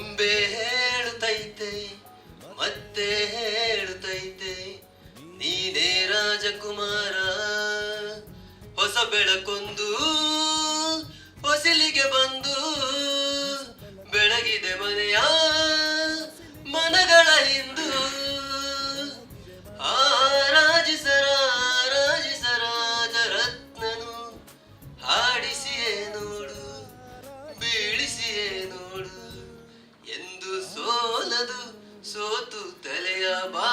ಗೊಂಬೆ ಹೇಳುತ್ತೈತೆ ಮತ್ತೆ ಹೇಳುತ್ತೈತೆ ನೀನೇ ರಾಜಕುಮಾರ. ಹೊಸ ಬೆಳಕೊಂದು ಹೊಸಿಲಿಗೆ ಬಂದು ಬೆಳಗಿದೆ ಮನೆಯ ಮನಗಳ ಹಿಂದು. ರಾಜಿಸರ ರಾಜರತ್ನನು ಹಾಡಿಸಿಯೇ ನೋಡು ಬೀಳಿಸಿಯೇ ನೋಡು ಎಂದು ಸೋಲದು ಸೋತು ತಲೆಯ ಬಾ